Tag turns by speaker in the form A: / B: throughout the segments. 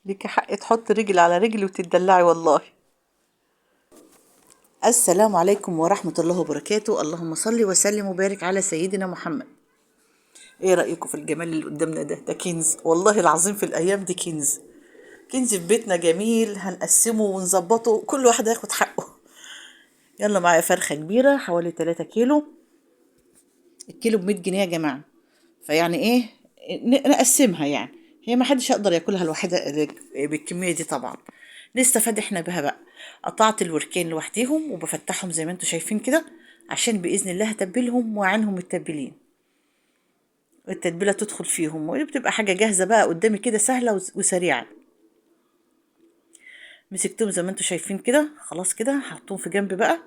A: ليكي حق تحط رجل على رجل وتدلعي والله. السلام عليكم ورحمة الله وبركاته. اللهم صل وسلم وبارك على سيدنا محمد. ايه رأيكم في الجمال اللي قدامنا ده كنز والله العظيم، في الايام دي كنز. كنز في بيتنا جميل، هنقسمه ونظبطه كل واحد هياخد حقه. يلا، معايا فرخة كبيرة حوالي 3 كيلو. الكيلو ب100 جنيه يا جماعة. فيعني ايه، نقسمها يعني. هي ما حدش يقدر ياكلها لوحدها بالكمية دي طبعا. نستفاد احنا بها بقى. قطعت الوركين لوحديهم وبفتحهم زي ما انتم شايفين كده، عشان بإذن الله هتبلهم وعنهم التبلين. التتبيلة تدخل فيهم وبتبقى حاجة جاهزة بقى قدامي كده، سهلة وسريعة. مسكتهم زي ما انتم شايفين كده، خلاص كده هحطهم في جنب بقى.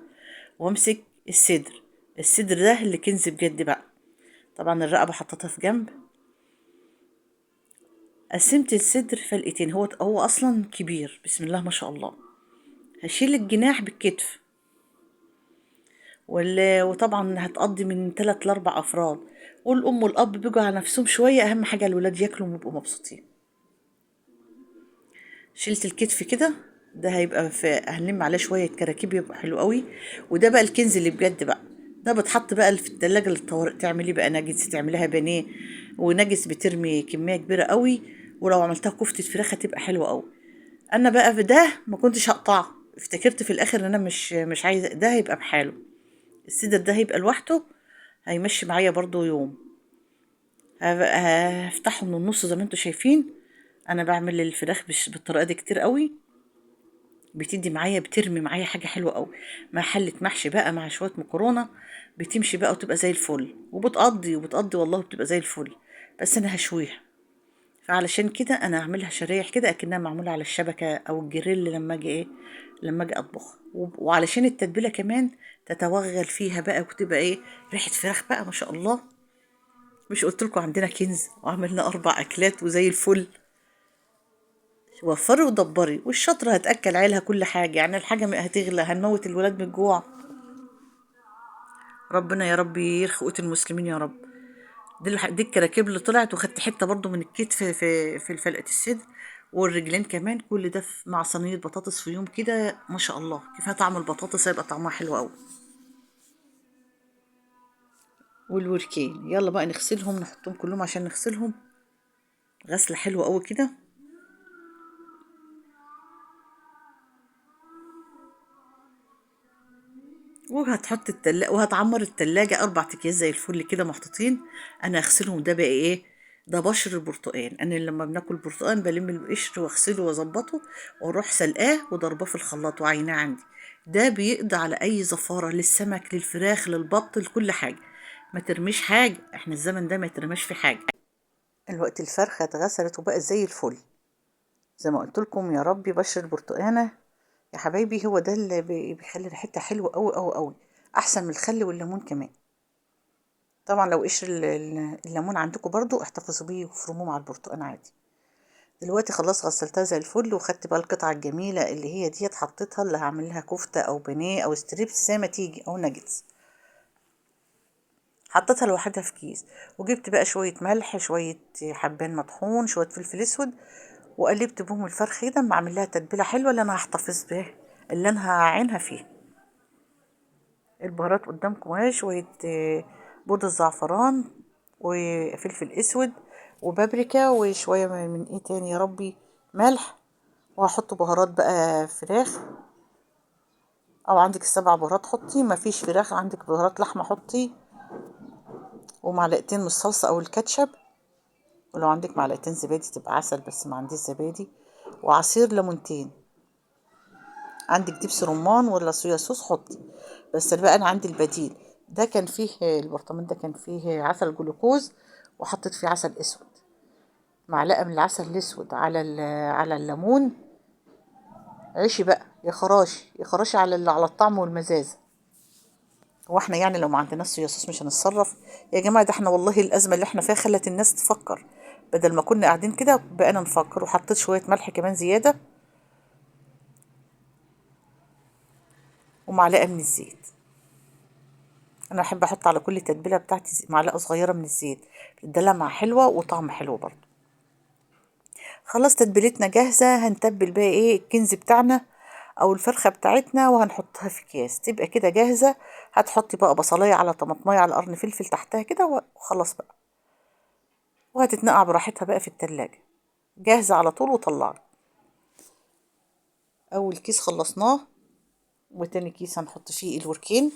A: وامسك الصدر. الصدر ده اللي كنز بجد بقى. طبعا الرقبة حطيتها في جنب. قسمت الصدر فلقتين، هو اصلا كبير بسم الله ما شاء الله. هشيل الجناح بالكتف. وطبعا هتقضي من 3 ل4 افراد. والام والاب بيجوا على نفسهم شويه، اهم حاجه الولاد ياكلوا ويبقوا مبسوطين. شلت الكتف كده. ده هيبقى هنلم عليه شويه كراكيب، يبقى حلو قوي. وده بقى الكنز اللي بجد بقى. ده بتحط بقى في التلاجة للطوارئ، تعملي بقى ناجتس، تعمليها بانيه. وناجتس بترمي كميه كبيره قوي. ولو عملتها كفته فراخ هتبقى حلوه قوي. انا بقى في ده ما كنتش هقطعه. افتكرت في الاخر ان انا مش عايزه، ده هيبقى بحاله. الصدر ده هيبقى لوحده. هيمشي معايا برضو يوم. هفتحه من النص زي ما انتوا شايفين. انا بعمل الفراخ بالطريقه دي كتير قوي. بتدي معايا، بترمي معايا حاجه حلوه قوي. مع حله محشي بقى، مع شويه مكرونه. بتمشي بقى وتبقى زي الفل، وبتقضي والله بتبقى زي الفل. بس انا هشويها. فعلشان كده انا اعملها شرايح كده اكنها معموله على الشبكه او الجريل لما اجي اطبخ. وعلشان التتبيله كمان تتوغل فيها بقى وتبقى ايه. ريحه فراخ بقى ما شاء الله. مش قلت لكم عندنا كنز وعملنا 4 اكلات وزي الفل. وفري ودبري، والشطره هتاكل عيلها كل حاجه، يعني الحاجه ما هتغلى هنموت الولاد من الجوع. ربنا يا رب يرخي قوت المسلمين يا رب. دي الكراكيب اللي طلعت، وخدت حته برضو من الكتف في فلقه الصدر. والرجلين كمان، كل ده مع صينيه بطاطس في يوم كده ما شاء الله. كفايه طعم البطاطس هيبقى طعمها حلو قوي. والوركين يلا بقى نغسلهم، نحطهم كلهم عشان نغسلهم. غسله حلوه قوي كده. وهتعمر التلاجة 4 أكياس زي الفل كده محطوطين. أنا هغسلهم. ده بقى إيه؟ ده بشر البرتقال. أنا لما بناكل برتقال بلم القشر واغسله واظبطه. واروح سلقاه وضرباه في الخلاط وعيناه عندي. ده بيقضي على أي زفارة للسمك للفراخ للبط لكل حاجة. ما ترميش حاجة، احنا الزمن ده ما يترماش في حاجة. الوقت الفرخة اتغسلت وبقت زي الفل. زي ما قلت لكم يا ربي بشر البرتقانة. يا حبايبي هو ده اللي بيخلي ريحتها حلوة قوي قوي قوي. احسن من الخل والليمون كمان. طبعا لو قشر الليمون عندكم برضو احتفظوا بيه وفرموه مع البرتقال عادي. دلوقتي خلاص غسلتها زي الفل، وخدت بقى القطعة الجميلة اللي هي ديت حطيتها، اللي هعمل لها كفتة او بانيه او ستريبس زي ما تيجي او ناجتس. حطيتها لوحدها في كيس. وجبت بقى شوية ملح، شوية حبان مطحون، شوية فلفل اسود. وقلبت بهم الفرخة كده، اما اعمل لها تتبيلة حلوة اللي انا هحتفظ بيها. اللي انا هعينها فيه. البهارات قدامكم اهي، شوية بودرة زعفران. وفلفل اسود. وبابريكا وشوية من ايه تاني يا ربي. ملح. وهحط بهارات بقى فراخ. او عندك ال7 بهارات حطي، ما فيش فراخ عندك بهارات لحمة حطي. ومعلقتين من الصلصة او الكاتشب. ولو عندك معلقتين زبادي تبقى عسل، بس ما عنديش زبادي. وعصير ليمونتين. عندك دبس رمان ولا صويا صوص حطي. بس بقى انا عندي البديل. ده كان فيه البرطمان ده كان فيه عسل جلوكوز. وحطيت فيه عسل اسود. معلقه من العسل الاسود على الليمون. عيشي بقى يا خراشي يا خراشي على الطعم والمزازه. هو احنا يعني لو ما عندناش صويا صوص مش هنتصرف. يا جماعه ده احنا والله الازمه اللي احنا فيها خلت الناس تفكر. بدل ما كنا قاعدين كده بقينا نفكر، وحطيت شويه ملح كمان زياده. ومعلقه من الزيت. انا احب احط على كل تتبيله بتاعتي معلقه صغيره من الزيت. بتدلع مع حلوه وطعم حلو برضه. خلاص تتبيلتنا جاهزة، هنتبل بقى ايه الكنز بتاعنا او الفرخة بتاعتنا وهنحطها في اكياس تبقى كده جاهزة. هتحطي بقى بصلاية على طماطمية على قرن فلفل تحتها كده وخلاص بقى، وهتتنقع براحتها بقى في التلاجة جاهزة على طول وطلعي. اول كيس خلصناه، وتاني كيس هنحط فيه الوركين.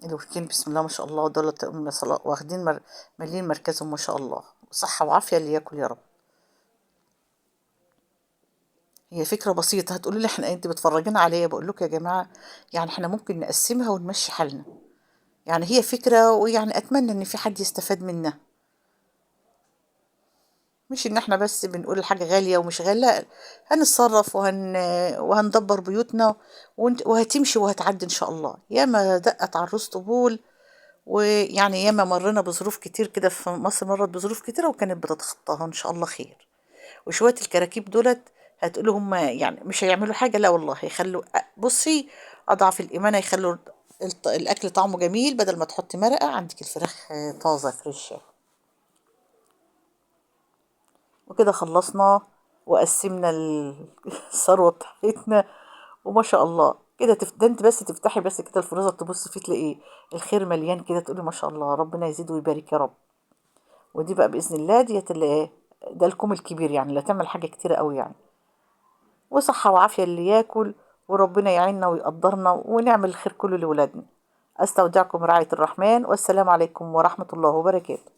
A: الوركين بسم الله ما شاء الله دول واخدين مالين مركزهم ما شاء الله، صحة وعافية اللي ياكل يا رب. هي فكرة بسيطة، هتقولوا لي احنا انت بتفرجينا عليا، بقول لكم يا جماعة يعني احنا ممكن نقسمها ونمشي حالنا. يعني هي فكرة، ويعني اتمنى ان في حد يستفاد منها، مش ان احنا بس بنقول الحاجة غالية ومش غالية، لا، هنتصرف وهندبر بيوتنا وهتمشي وهتعدي ان شاء الله. ياما دقت على الروس طبول، ويعني ياما مرينا بظروف كتير كده، في مصر مرت بظروف كتيرة وكانت بتتخطاها ان شاء الله خير. وشوية الكراكيب دولت هتقولوا هم يعني مش هيعملوا حاجة، لا والله هيخلوا، بصي، أضعف الإيمان هيخلوا الأكل طعمه جميل. بدل ما تحطي مرقة عندك الفراخ طازة فريش. وكده خلصنا وقسمنا الثروة بتاعتنا، وما شاء الله كده ده انت بس تفتحي بس كده الفريزر تبص فيه تلاقيه الخير مليان كده، تقولي ما شاء الله ربنا يزيد ويبارك يا رب. ودي بقى بإذن الله ديت اللي ايه، ده الكوم الكبير يعني، لا تعمل حاجة كتيرة قوي يعني، وصحة وعافية اللي ياكل، وربنا يعيننا ويقدرنا ونعمل الخير كله لولادنا. أستودعكم رعاية الرحمن، والسلام عليكم ورحمة الله وبركاته.